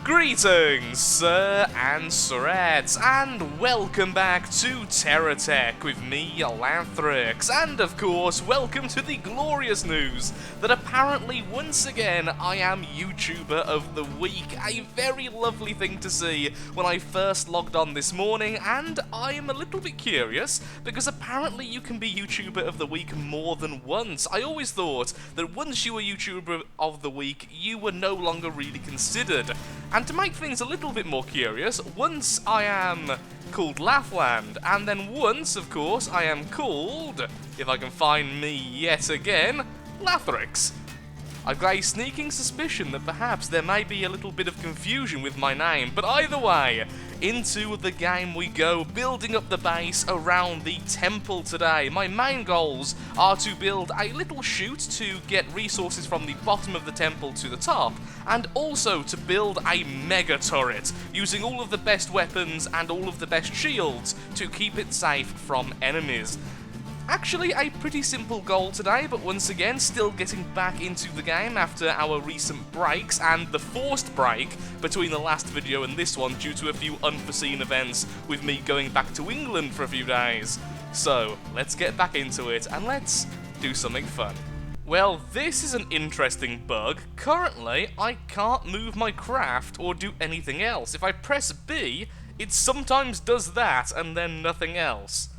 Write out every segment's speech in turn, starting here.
Greetings, sir and sirettes, and welcome back to Terratech with me, Lathrix, and of course, welcome to the glorious news that apparently, once again, I am YouTuber of the Week. A very lovely thing to see when I first logged on this morning, and I am a little bit curious, because apparently you can be YouTuber of the Week more than once. I always thought that once you were YouTuber of the Week, you were no longer really considered. And to make things a little bit more curious, once I am called Laughland, and then once, of course, I am called, if I can find me yet again, Lathrix. I've got a sneaking suspicion that perhaps there may be a little bit of confusion with my name, but either way, into the game we go, building up the base around the temple today. My main goals are to build a little chute to get resources from the bottom of the temple to the top, and also to build a mega turret, using all of the best weapons and all of the best shields to keep it safe from enemies. Actually, a pretty simple goal today, but once again, still getting back into the game after our recent breaks, and the forced break between the last video and this one due to a few unforeseen events with me going back to England for a few days. So, let's get back into it, and let's do something fun. Well, this is an interesting bug. Currently, I can't move my craft or do anything else. If I press B, it sometimes does that, and then nothing else.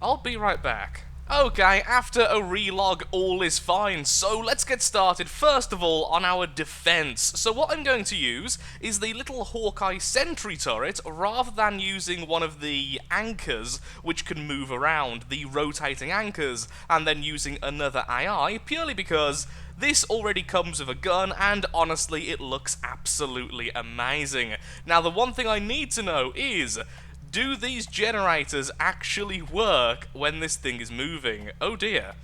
I'll be right back. Okay, after a relog, all is fine, so let's get started first of all on our defense. So what I'm going to use is the little Hawkeye sentry turret rather than using one of the anchors which can move around, the rotating anchors, and then using another AI, purely because this already comes with a gun, and honestly, it looks absolutely amazing. Now, the one thing I need to know is, do these generators actually work when this thing is moving? Oh dear.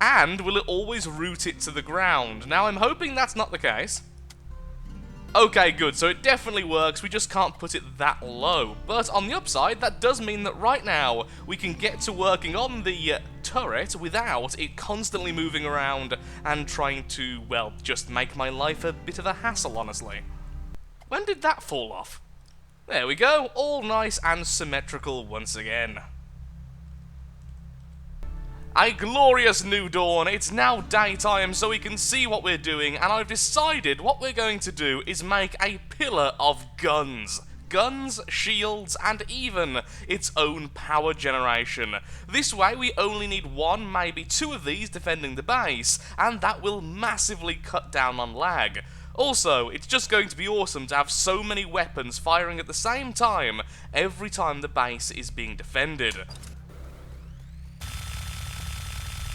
And will it always root it to the ground? Now, I'm hoping that's not the case. Okay, good, so it definitely works, we just can't put it that low. But on the upside, that does mean that right now, we can get to working on the turret without it constantly moving around and trying to, well, just make my life a bit of a hassle, honestly. When did that fall off? There we go, all nice and symmetrical once again. A glorious new dawn, it's now daytime so we can see what we're doing, and I've decided what we're going to do is make a pillar of guns. Guns, shields, and even its own power generation. This way we only need one, maybe two of these defending the base, and that will massively cut down on lag. Also, it's just going to be awesome to have so many weapons firing at the same time every time the base is being defended.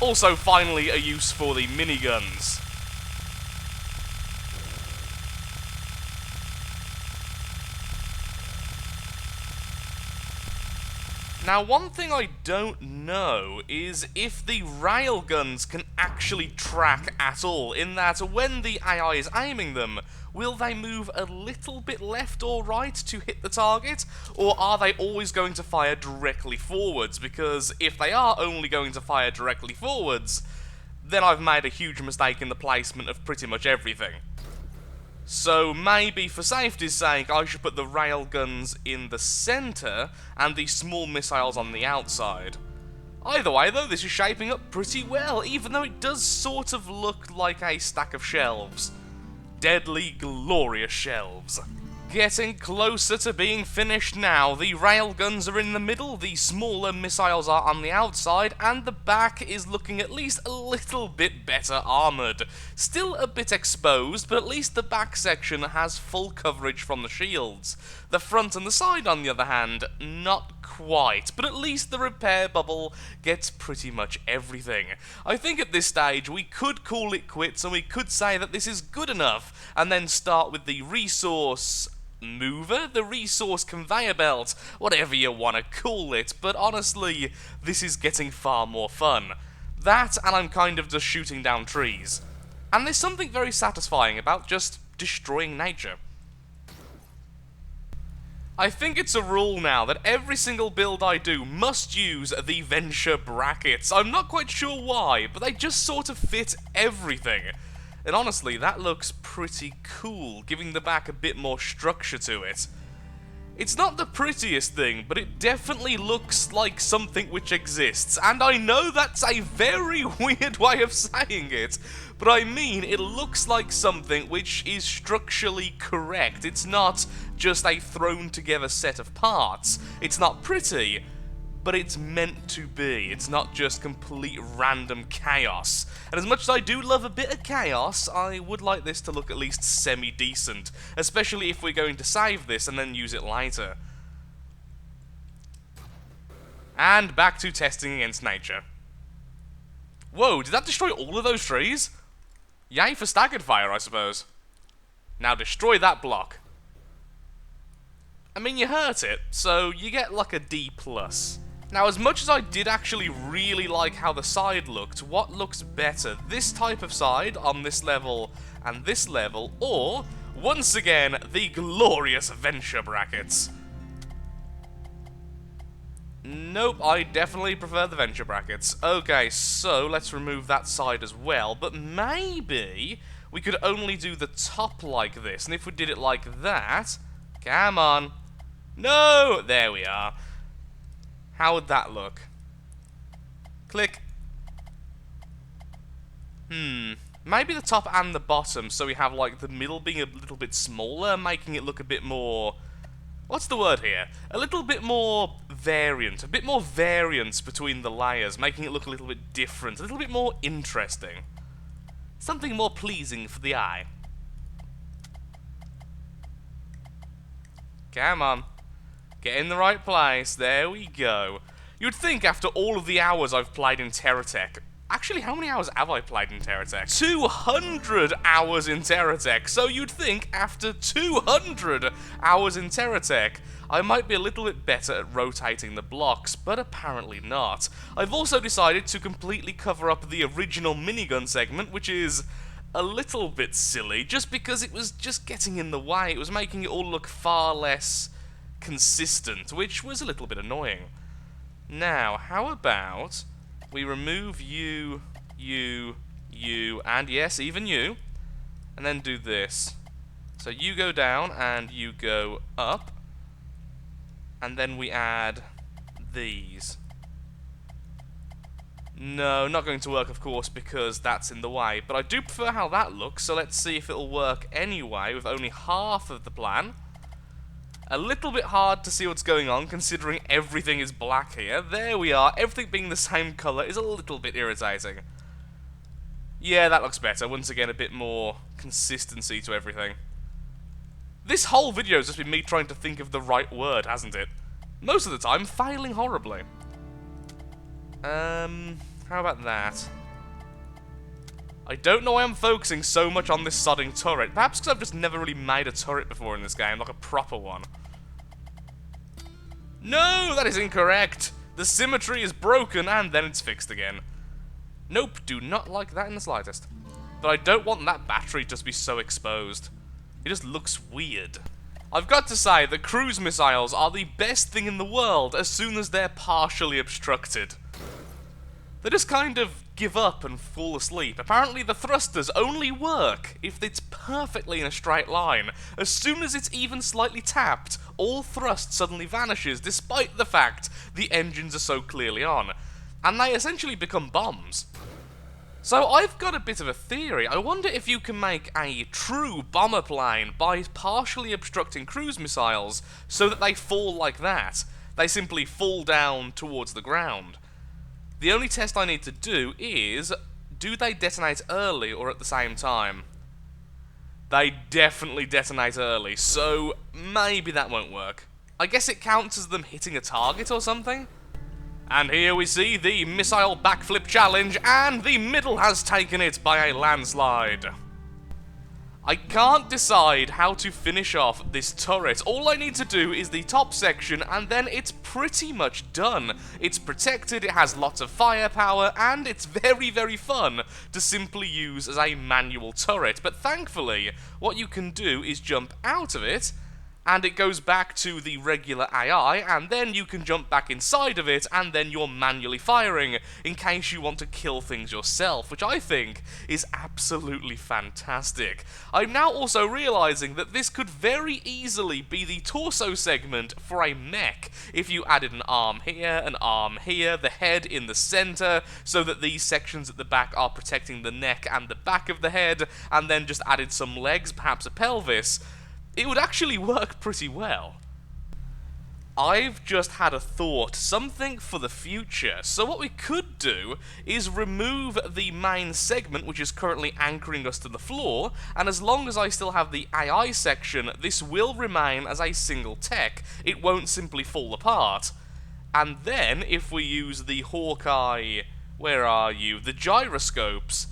Also, finally, a use for the miniguns. Now, one thing I don't know is if the railguns can actually track at all, in that when the AI is aiming them, will they move a little bit left or right to hit the target, or are they always going to fire directly forwards? Because if they are only going to fire directly forwards, then I've made a huge mistake in the placement of pretty much everything. So maybe for safety's sake I should put the railguns in the centre and the small missiles on the outside. Either way though, this is shaping up pretty well, even though it does sort of look like a stack of shelves. Deadly glorious shelves. Getting closer to being finished now. The railguns are in the middle, the smaller missiles are on the outside, and the back is looking at least a little bit better armoured. Still a bit exposed, but at least the back section has full coverage from the shields. The front and the side, on the other hand, not quite, but at least the repair bubble gets pretty much everything. I think at this stage we could call it quits, and we could say that this is good enough, and then start with the resource mover, the resource conveyor belt, whatever you want to call it, but honestly, this is getting far more fun. That, and I'm kind of just shooting down trees. And there's something very satisfying about just destroying nature. I think it's a rule now that every single build I do must use the venture brackets. I'm not quite sure why, but they just sort of fit everything. And honestly, that looks pretty cool, giving the back a bit more structure to it. It's not the prettiest thing, but it definitely looks like something which exists, and I know that's a very weird way of saying it, but I mean it looks like something which is structurally correct. It's not just a thrown together set of parts. It's not pretty, but it's meant to be. It's not just complete random chaos. And as much as I do love a bit of chaos, I would like this to look at least semi-decent, especially if we're going to save this and then use it later. And back to testing against nature. Whoa, did that destroy all of those trees? Yay for staggered fire, I suppose. Now destroy that block. I mean, you hurt it, so you get like a D+. Now, as much as I did actually really like how the side looked, what looks better? This type of side on this level and this level, or, once again, the glorious Venture brackets? Nope, I definitely prefer the Venture brackets. Okay, so let's remove that side as well, but maybe we could only do the top like this, and if we did it like that... Come on. No! There we are. How would that look? Click. Maybe the top and the bottom, so we have like the middle being a little bit smaller, making it look a bit more... What's the word here? A little bit more variant. A bit more variance between the layers, making it look a little bit different, a little bit more interesting. Something more pleasing for the eye. Come on. Get in the right place. There we go. You'd think after all of the hours I've played in Terratech... Actually, how many hours have I played in Terratech? 200 hours in Terratech. So you'd think after 200 hours in Terratech, I might be a little bit better at rotating the blocks, but apparently not. I've also decided to completely cover up the original minigun segment, which is a little bit silly, just because it was just getting in the way. It was making it all look far less consistent, which was a little bit annoying. Now, how about we remove you, and yes, even you, and then do this. So you go down and you go up, and then we add these. No, not going to work, of course, because that's in the way, but I do prefer how that looks, so let's see if it'll work anyway with only half of the plan. A little bit hard to see what's going on, considering everything is black here. There we are. Everything being the same colour is a little bit irritating. Yeah, that looks better. Once again, a bit more consistency to everything. This whole video has just been me trying to think of the right word, hasn't it? Most of the time, failing horribly. How about that? I don't know why I'm focusing so much on this sodding turret. Perhaps because I've just never really made a turret before in this game, like a proper one. No, that is incorrect! The symmetry is broken and then it's fixed again. Nope, do not like that in the slightest. But I don't want that battery to just be so exposed. It just looks weird. I've got to say that cruise missiles are the best thing in the world as soon as they're partially obstructed. They just kind of give up and fall asleep. Apparently the thrusters only work if it's perfectly in a straight line. As soon as it's even slightly tapped, all thrust suddenly vanishes, despite the fact the engines are so clearly on. And they essentially become bombs. So I've got a bit of a theory. I wonder if you can make a true bomber plane by partially obstructing cruise missiles so that they fall like that. They simply fall down towards the ground. The only test I need to do is, do they detonate early or at the same time? They definitely detonate early, so maybe that won't work. I guess it counts as them hitting a target or something? And here we see the missile backflip challenge, and the middle has taken it by a landslide. I can't decide how to finish off this turret. All I need to do is the top section, and then it's pretty much done. It's protected, it has lots of firepower, and it's very, very fun to simply use as a manual turret. But thankfully, what you can do is jump out of it, and it goes back to the regular AI, and then you can jump back inside of it, and then you're manually firing in case you want to kill things yourself, which I think is absolutely fantastic. I'm now also realizing that this could very easily be the torso segment for a mech if you added an arm here, the head in the center, so that these sections at the back are protecting the neck and the back of the head, and then just added some legs, perhaps a pelvis. It would actually work pretty well. I've just had a thought, something for the future. So what we could do is remove the main segment, which is currently anchoring us to the floor, and as long as I still have the AI section, this will remain as a single tech. It won't simply fall apart. And then, if we use the Hawkeye, where are you, the gyroscopes,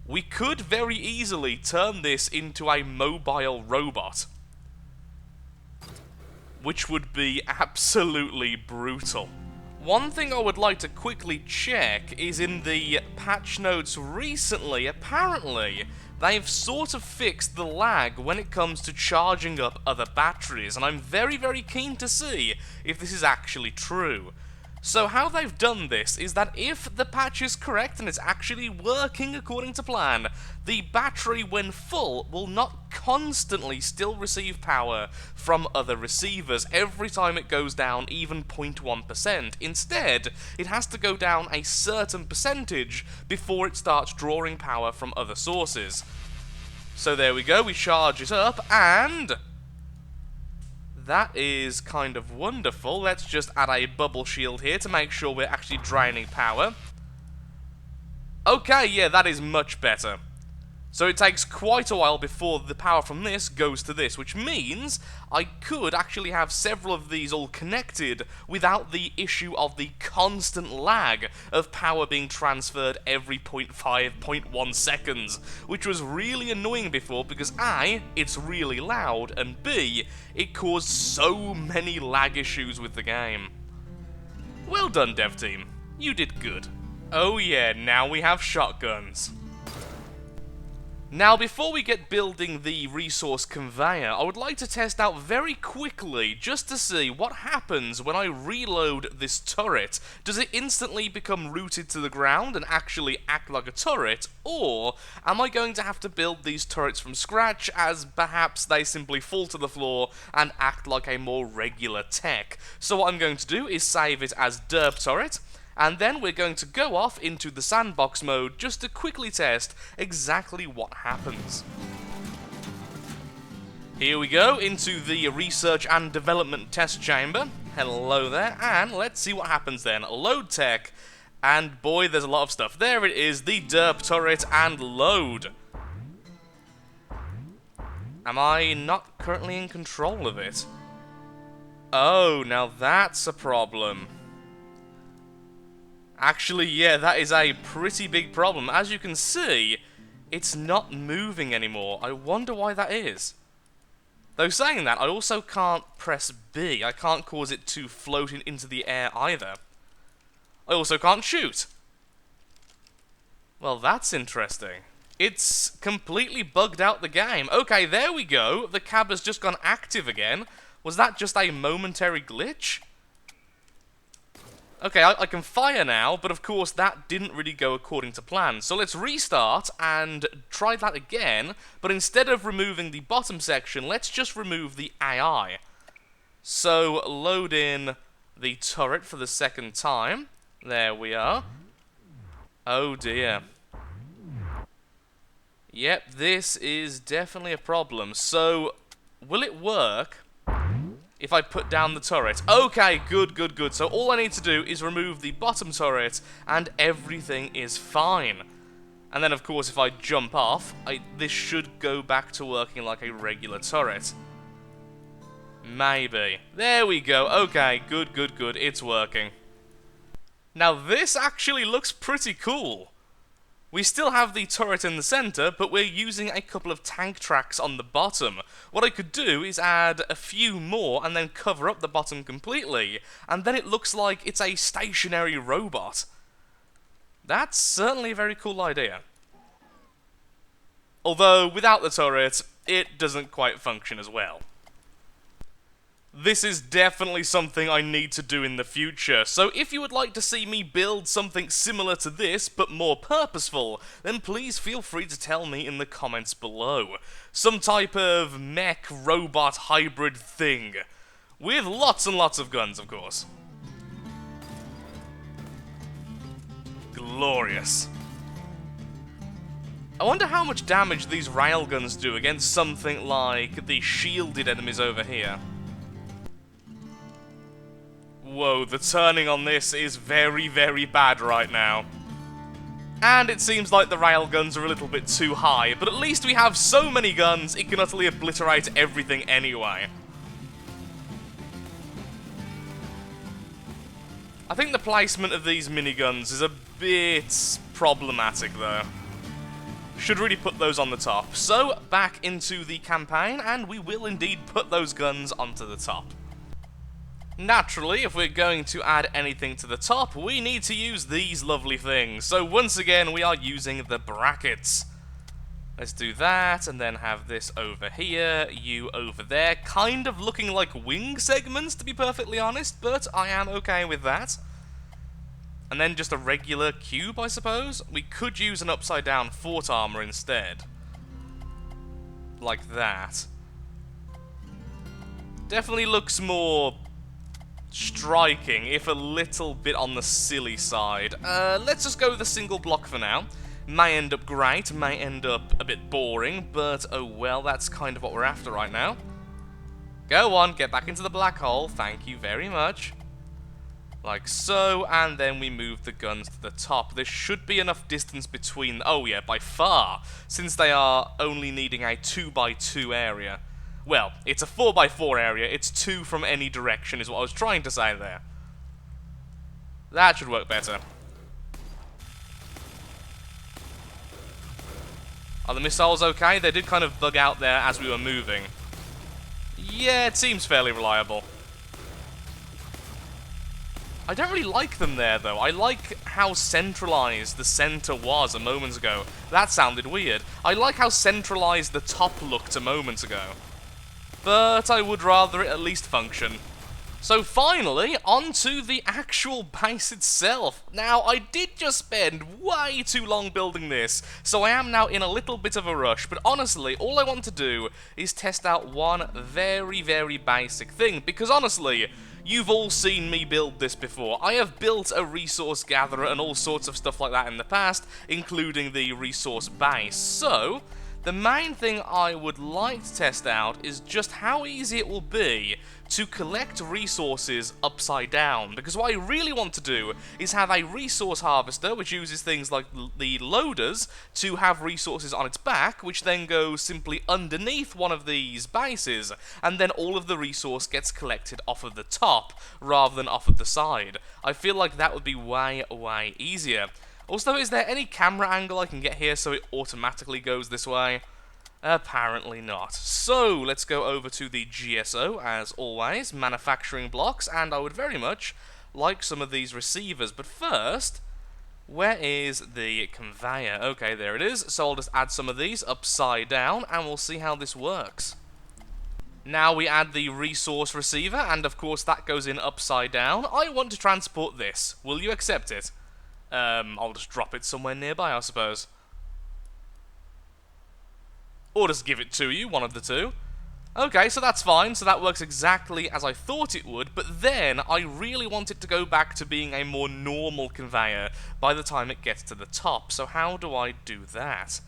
we could very easily turn this into a mobile robot, which would be absolutely brutal. One thing I would like to quickly check is in the patch notes recently, apparently, they've sort of fixed the lag when it comes to charging up other batteries, and I'm very, very keen to see if this is actually true. So how they've done this is that if the patch is correct and it's actually working according to plan, the battery when full will not constantly still receive power from other receivers every time it goes down even 0.1%. Instead, it has to go down a certain percentage before it starts drawing power from other sources. So there we go, we charge it up, and that is kind of wonderful. Let's just add a bubble shield here to make sure we're actually draining power. Okay, yeah, that is much better. So it takes quite a while before the power from this goes to this, which means I could actually have several of these all connected without the issue of the constant lag of power being transferred every 0.5, 0.1 seconds, which was really annoying before because A, it's really loud, and B, it caused so many lag issues with the game. Well done, dev team. You did good. Oh yeah, now we have shotguns. Now, before we get building the resource conveyor, I would like to test out very quickly, just to see what happens when I reload this turret. Does it instantly become rooted to the ground and actually act like a turret, or am I going to have to build these turrets from scratch, as perhaps they simply fall to the floor and act like a more regular tech? So what I'm going to do is save it as derp turret, and then we're going to go off into the sandbox mode just to quickly test exactly what happens. Here we go, into the research and development test chamber. Hello there, and let's see what happens then. Load tech, and boy, there's a lot of stuff. There it is, the derp turret, and load. Am I not currently in control of it? Oh, now that's a problem. Actually, yeah, that is a pretty big problem. As you can see, it's not moving anymore. I wonder why that is. Though saying that, I also can't press B. I can't cause it to float into the air either. I also can't shoot. Well, that's interesting. It's completely bugged out the game. Okay, there we go. The cab has just gone active again. Was that just a momentary glitch? Okay, I can fire now, but of course that didn't really go according to plan. So let's restart and try that again, but instead of removing the bottom section, let's just remove the AI. So load in the turret for the second time. There we are. Oh dear. Yep, this is definitely a problem. So, will it work if I put down the turret? Okay, good, good, good. So all I need to do is remove the bottom turret, and everything is fine. And then, of course, if I jump off, this should go back to working like a regular turret. Maybe. There we go. Okay, good, good, good. It's working. Now, this actually looks pretty cool. We still have the turret in the center, but we're using a couple of tank tracks on the bottom. What I could do is add a few more and then cover up the bottom completely, and then it looks like it's a stationary robot. That's certainly a very cool idea. Although, without the turret, it doesn't quite function as well. This is definitely something I need to do in the future, so if you would like to see me build something similar to this, but more purposeful, then please feel free to tell me in the comments below. Some type of mech robot hybrid thing. With lots and lots of guns, of course. Glorious. I wonder how much damage these railguns do against something like the shielded enemies over here. Whoa, the turning on this is very, very bad right now. And it seems like the railguns are a little bit too high, but at least we have so many guns, it can utterly obliterate everything anyway. I think the placement of these miniguns is a bit problematic, though. Should really put those on the top. So, back into the campaign, and we will indeed put those guns onto the top. Naturally, if we're going to add anything to the top, we need to use these lovely things. So once again, we are using the brackets. Let's do that, and then have this over here, you over there. Kind of looking like wing segments, to be perfectly honest, but I am okay with that. And then just a regular cube, I suppose. We could use an upside-down fort armor instead. Like that. Definitely looks more striking, if a little bit on the silly side. Let's just go with a single block for now. May end up great, may end up a bit boring, but oh well, that's kind of what we're after right now. Go on, get back into the black hole, thank you very much. Like so, and then we move the guns to the top. There should be enough distance between, oh yeah, by far, since they are only needing a 2x2 area. Well, it's a 4x4 area, it's 2 from any direction is what I was trying to say there. That should work better. Are the missiles okay? They did kind of bug out there as we were moving. Yeah, it seems fairly reliable. I don't really like them there, though. I like how centralized the center was a moment ago. That sounded weird. I like how centralized the top looked a moment ago. But I would rather it at least function. So finally, onto the actual base itself. Now, I did just spend way too long building this, so I am now in a little bit of a rush, but honestly, all I want to do is test out one very, very basic thing, because honestly, you've all seen me build this before. I have built a resource gatherer and all sorts of stuff like that in the past, including the resource base, so the main thing I would like to test out is just how easy it will be to collect resources upside down, because what I really want to do is have a resource harvester which uses things like the loaders to have resources on its back, which then goes simply underneath one of these bases, and then all of the resource gets collected off of the top rather than off of the side. I feel like that would be way, way easier. Also, is there any camera angle I can get here so it automatically goes this way? Apparently not. So, let's go over to the GSO, as always, manufacturing blocks, and I would very much like some of these receivers. But first, where is the conveyor? Okay, there it is. So I'll just add some of these upside down, and we'll see how this works. Now we add the resource receiver, and of course that goes in upside down. I want to transport this. Will you accept it? I'll just drop it somewhere nearby, I suppose. Or just give it to you, one of the two. Okay, so that's fine, so that works exactly as I thought it would, but then I really want it to go back to being a more normal conveyor by the time it gets to the top, so how do I do that?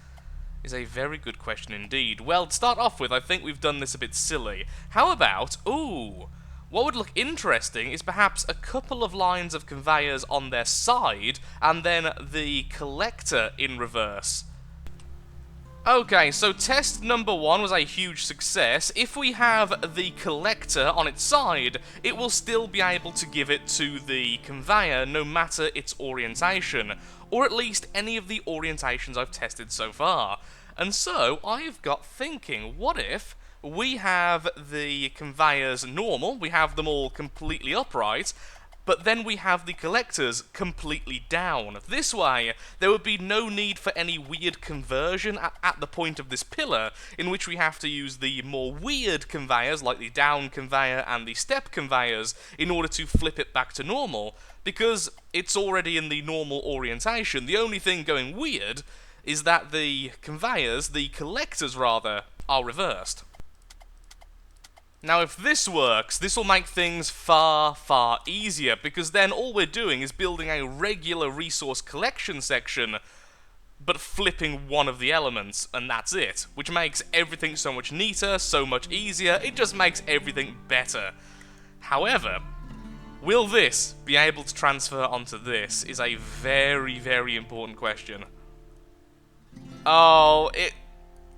Is a very good question indeed. Well, to start off with, I think we've done this a bit silly. How about, ooh, what would look interesting is perhaps a couple of lines of conveyors on their side, and then the collector in reverse. Okay, so test number 1 was a huge success. If we have the collector on its side, it will still be able to give it to the conveyor no matter its orientation, or at least any of the orientations I've tested so far. And so, I've got thinking, what if we have the conveyors normal, we have them all completely upright, but then we have the collectors completely down. This way, there would be no need for any weird conversion at the point of this pillar, in which we have to use the more weird conveyors, like the down conveyor and the step conveyors, in order to flip it back to normal, because it's already in the normal orientation. The only thing going weird is that the conveyors, the collectors rather, are reversed. Now if this works, this will make things far, far easier, because then all we're doing is building a regular resource collection section, but flipping one of the elements, and that's it, which makes everything so much neater, so much easier. It just makes everything better. However, will this be able to transfer onto this is a very, very important question. Oh, it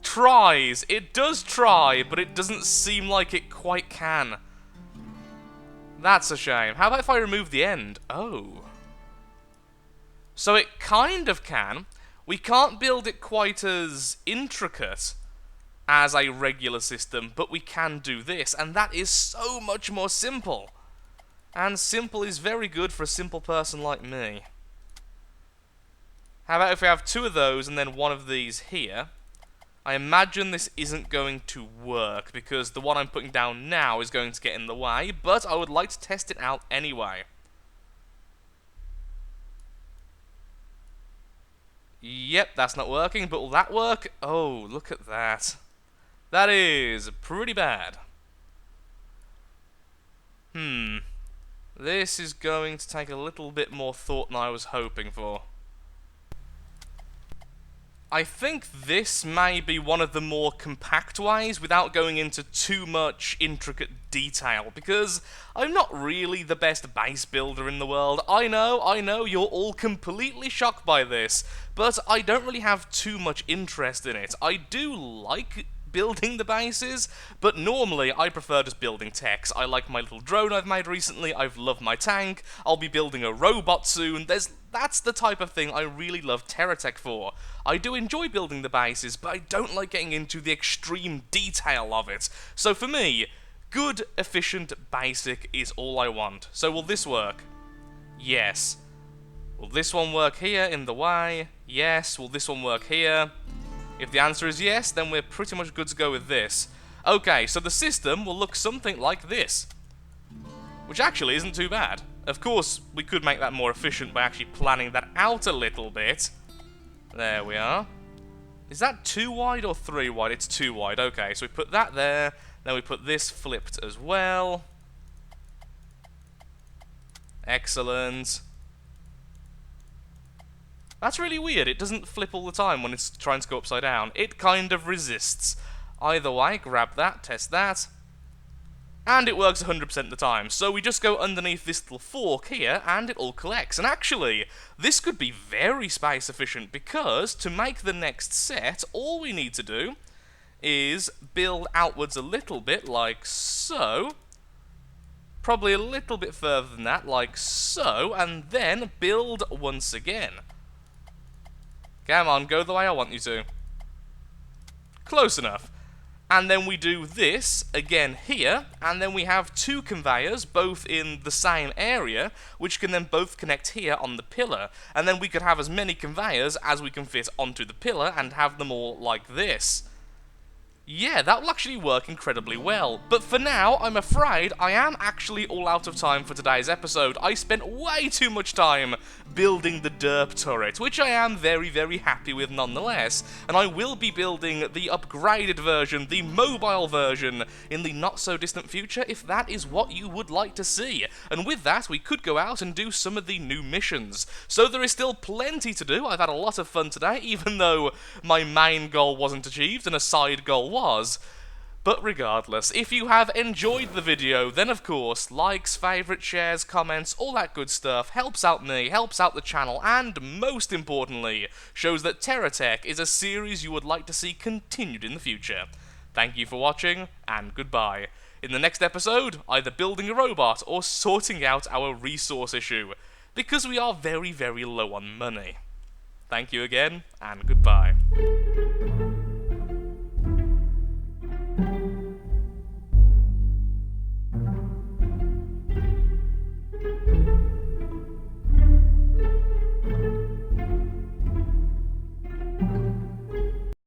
tries. It does try, but it doesn't seem like it quite can. That's a shame. How about if I remove the end? Oh. So it kind of can. We can't build it quite as intricate as a regular system, but we can do this, and that is so much more simple. And simple is very good for a simple person like me. How about if we have two of those and then one of these here? I imagine this isn't going to work, because the one I'm putting down now is going to get in the way, but I would like to test it out anyway. Yep, that's not working, but will that work? Oh, look at that. That is pretty bad. This is going to take a little bit more thought than I was hoping for. I think this may be one of the more compact ways without going into too much intricate detail, because I'm not really the best base builder in the world. I know, you're all completely shocked by this, but I don't really have too much interest in it. I do like building the bases, but normally I prefer just building techs. I like my little drone I've made recently, I've loved my tank, I'll be building a robot soon. That's the type of thing I really love Terratech for. I do enjoy building the bases, but I don't like getting into the extreme detail of it. So for me, good, efficient, basic is all I want. So will this work? Yes. Will this one work here in the way? Yes. Will this one work here? If the answer is yes, then we're pretty much good to go with this. Okay, so the system will look something like this, which actually isn't too bad. Of course, we could make that more efficient by actually planning that out a little bit. There we are. Is that 2 wide or 3 wide? It's 2 wide. Okay, so we put that there, then we put this flipped as well. Excellent. That's really weird. It doesn't flip all the time when it's trying to go upside down. It kind of resists. Either way, grab that, test that. And it works 100% of the time. So we just go underneath this little fork here, and it all collects. And actually, this could be very space efficient, because to make the next set, all we need to do is build outwards a little bit, like so. Probably a little bit further than that, like so. And then build once again. Come on, go the way I want you to. Close enough. And then we do this again here, and then we have 2 conveyors, both in the same area, which can then both connect here on the pillar. And then we could have as many conveyors as we can fit onto the pillar, and have them all like this. Yeah, that will actually work incredibly well. But for now, I'm afraid I am actually all out of time for today's episode. I spent way too much time building the derp turret, which I am very, very happy with nonetheless. And I will be building the upgraded version, the mobile version, in the not-so-distant future, if that is what you would like to see. And with that, we could go out and do some of the new missions. So there is still plenty to do. I've had a lot of fun today, even though my main goal wasn't achieved and a side goal was. But regardless, if you have enjoyed the video, then of course, likes, favourites, shares, comments, all that good stuff helps out me, helps out the channel, and most importantly, shows that Terratech is a series you would like to see continued in the future. Thank you for watching, and goodbye. In the next episode, either building a robot or sorting out our resource issue, because we are very, very low on money. Thank you again, and goodbye.